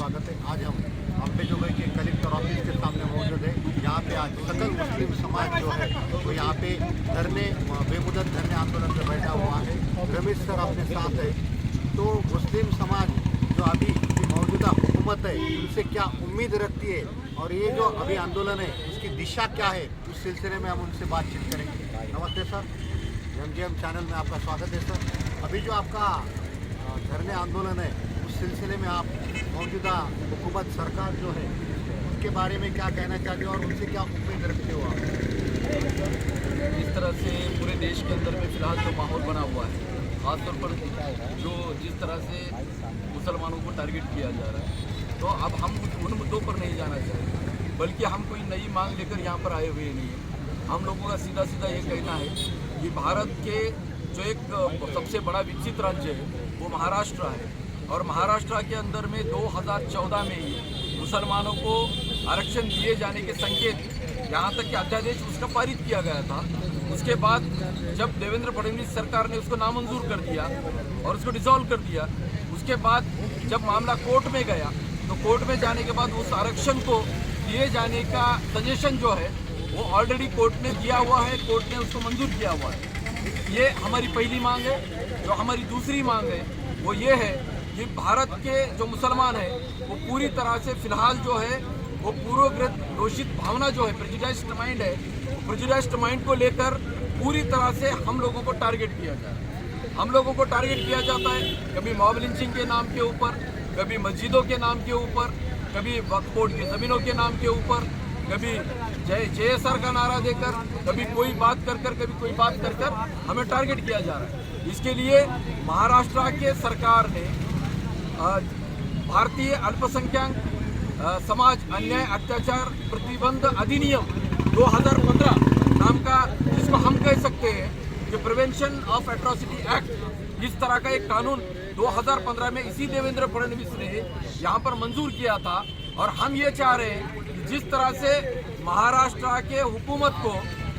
स्वागत है। आज हम अम्बेजोगाई के कलेक्टर ऑफिस के सामने मौजूद है। यहाँ पे आज सकल मुस्लिम समाज जो है वो यहाँ पे धरने बेमुदत धरने आंदोलन में बैठा हुआ है। रमेश सर अपने साथ है। तो मुस्लिम समाज जो अभी की मौजूदा हुकूमत है उनसे क्या उम्मीद रखती है और ये जो अभी आंदोलन है उसकी दिशा क्या है, उस सिलसिले में हम उनसे बातचीत करेंगे। नमस्ते सर, एमजीएम चैनल में आपका स्वागत है सर। अभी जो आपका धरने आंदोलन है उस सिलसिले में आप मौजूदा हुकूमत सरकार जो है उसके बारे में क्या कहना चाहते हो और उनसे क्या उम्मीद रखते हो आप? इस तरह से पूरे देश के अंदर में फिलहाल जो माहौल बना हुआ है, खासतौर पर जो जिस तरह से मुसलमानों को टारगेट किया जा रहा है, तो अब हम उन मुद्दों पर नहीं जाना चाहते, बल्कि हम कोई नई मांग लेकर यहाँ पर आए हुए नहीं हैं। हम लोगों का सीधा सीधा ये कहना है कि भारत के जो एक सबसे बड़ा विकसित राज्य है वो महाराष्ट्र है, और महाराष्ट्र के अंदर में 2014 में ही मुसलमानों को आरक्षण दिए जाने के संकेत, यहाँ तक कि अध्यादेश उसका पारित किया गया था। उसके बाद जब देवेंद्र फडणवीस सरकार ने उसको नामंजूर कर दिया और उसको डिसॉल्व कर दिया, उसके बाद जब मामला कोर्ट में गया तो कोर्ट में जाने के बाद उस आरक्षण को दिए जाने का सजेशन जो है वो ऑलरेडी कोर्ट ने दिया हुआ है, कोर्ट ने उसको मंजूर किया हुआ है। ये हमारी पहली मांग है। जो हमारी दूसरी मांग है वो ये है कि भारत के जो मुसलमान हैं वो पूरी तरह से फिलहाल जो है वो पूर्वग्रह दोषित भावना जो है, प्रेजुडाइज्ड माइंड है, प्रेजुडाइज्ड माइंड को लेकर पूरी तरह से हम लोगों को टारगेट किया जा रहा है। हम लोगों को टारगेट किया जाता है कभी मॉब लिंचिंग के नाम के ऊपर, कभी मस्जिदों के नाम के ऊपर, कभी वक्फ बोर्ड की ज़मीनों के नाम के ऊपर, कभी जय सर का नारा देकर, कभी कोई बात कर कर, कभी कोई बात कर कर हमें टारगेट किया जा रहा है। इसके लिए महाराष्ट्र के सरकार ने भारतीय अल्पसंख्यक समाज अन्याय अत्याचार प्रतिबंध अधिनियम 2015 नाम का, जिसको हम कह सकते हैं कि प्रिवेंशन ऑफ एट्रोसिटी एक्ट, इस तरह का एक कानून 2015 में इसी देवेंद्र फडणवीस ने यहाँ पर मंजूर किया था। और हम ये चाह रहे हैं कि जिस तरह से महाराष्ट्र के हुकूमत को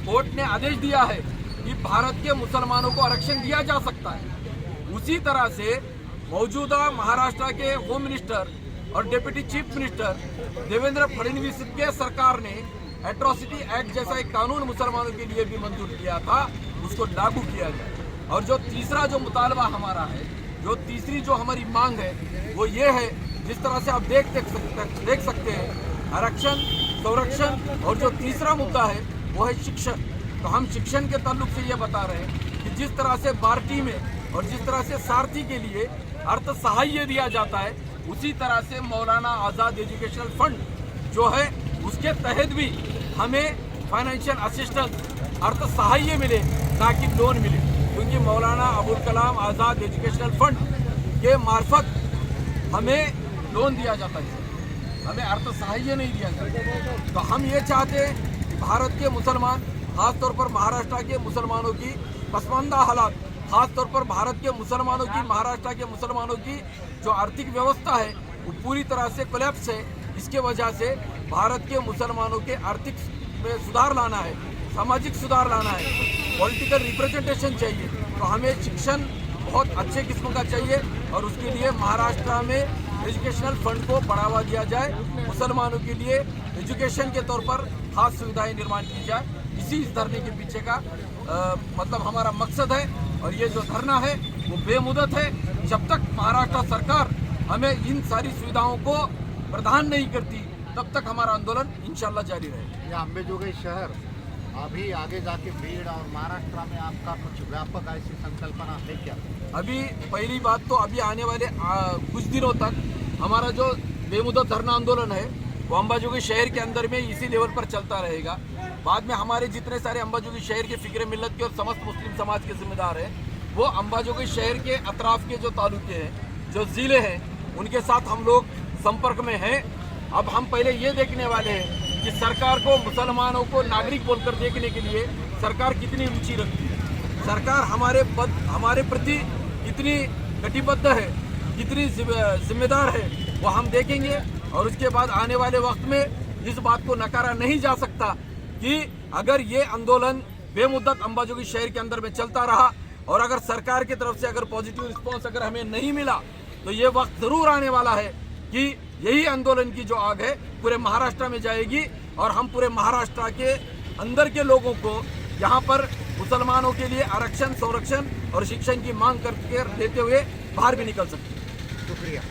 कोर्ट ने आदेश दिया है कि भारत के मुसलमानों को आरक्षण दिया जा सकता है, उसी तरह से मौजूदा महाराष्ट्र के होम मिनिस्टर और deputy chief minister Devendra Fadnavis के सरकार ने एट्रोसिटी एक्ट जैसा एक कानून मुसलमानों के लिए भी मंजूर किया था, उसको लागू किया जाए। और जो तीसरा जो मुतालबा हमारा है, जो तीसरी जो हमारी मांग है वो ये है, जिस तरह से आप देख सकते हैं आरक्षण, संरक्षण, और जो तीसरा मुद्दा है वो है शिक्षण। तो हम शिक्षण के ताल्लुक से ये बता रहे हैं कि जिस तरह से बार्टी में और जिस तरह से सारथी के लिए अर्थ सहाय्य दिया जाता है, उसी तरह से मौलाना आज़ाद एजुकेशनल फंड जो है उसके तहत भी हमें फाइनेंशियल असिस्टेंस अर्थ सहाय्य मिले ताकि लोन मिले, क्योंकि मौलाना अबुल कलाम आज़ाद एजुकेशनल फंड के मार्फत हमें लोन दिया जाता है, हमें अर्थ सहाय्य नहीं दिया जाता। तो हम ये चाहते हैं कि भारत के मुसलमान, खासतौर पर महाराष्ट्र के मुसलमानों की पसमानदा हालात, खासतौर पर भारत के मुसलमानों की, महाराष्ट्र के मुसलमानों की जो आर्थिक व्यवस्था है वो पूरी तरह से कोलैप्स है। इसके वजह से भारत के मुसलमानों के आर्थिक में सुधार लाना है, सामाजिक सुधार लाना है, पॉलिटिकल रिप्रेजेंटेशन चाहिए। तो हमें शिक्षण बहुत अच्छे किस्म का चाहिए और उसके लिए महाराष्ट्र में एजुकेशनल फंड को बढ़ावा दिया जाए, मुसलमानों के लिए एजुकेशन के तौर पर खास सुविधाएं निर्माण की जाए। इसी इस धरने के पीछे का मतलब हमारा मकसद है। और ये जो धरना है वो बेमुदत है। जब तक महाराष्ट्र सरकार हमें इन सारी सुविधाओं को प्रदान नहीं करती तब तक हमारा आंदोलन इंशाल्लाह जारी रहेगा। ये अम्बेजोगाई शहर अभी आगे जाके भीड़ और महाराष्ट्र में आपका कुछ व्यापक ऐसी संकल्पना है क्या? अभी पहली बात तो अभी आने वाले कुछ दिनों तक हमारा जो बेमुदत धरना आंदोलन है वो अंबाजोगाई शहर के अंदर में इसी लेवल पर चलता रहेगा। बाद में हमारे जितने सारे अंबाजोगाई शहर के फिक्र मिल्लत के और समस्त मुस्लिम समाज के जिम्मेदार हैं, वो अंबाजोगाई शहर के अतराफ के जो तालुके हैं, जो ज़िले हैं, उनके साथ हम लोग संपर्क में हैं। अब हम पहले ये देखने वाले हैं कि सरकार को मुसलमानों को नागरिक बोलकर देखने के लिए सरकार कितनी रुचि रखती है, सरकार हमारे प्रति कितनी कटिबद्ध है, कितनी जिम्मेदार है, वो हम देखेंगे। और उसके बाद आने वाले वक्त में इस बात को नकारा नहीं जा सकता कि अगर ये आंदोलन बेमुद्दत अंबाजोगाई शहर के अंदर में चलता रहा और अगर सरकार की तरफ से अगर पॉजिटिव रिस्पॉन्स अगर हमें नहीं मिला तो ये वक्त ज़रूर आने वाला है कि यही आंदोलन की जो आग है पूरे महाराष्ट्र में जाएगी और हम पूरे महाराष्ट्र के अंदर के लोगों को यहाँ पर मुसलमानों के लिए आरक्षण, संरक्षण और शिक्षण की मांग करके देते हुए बाहर भी निकल सकते हैं। शुक्रिया।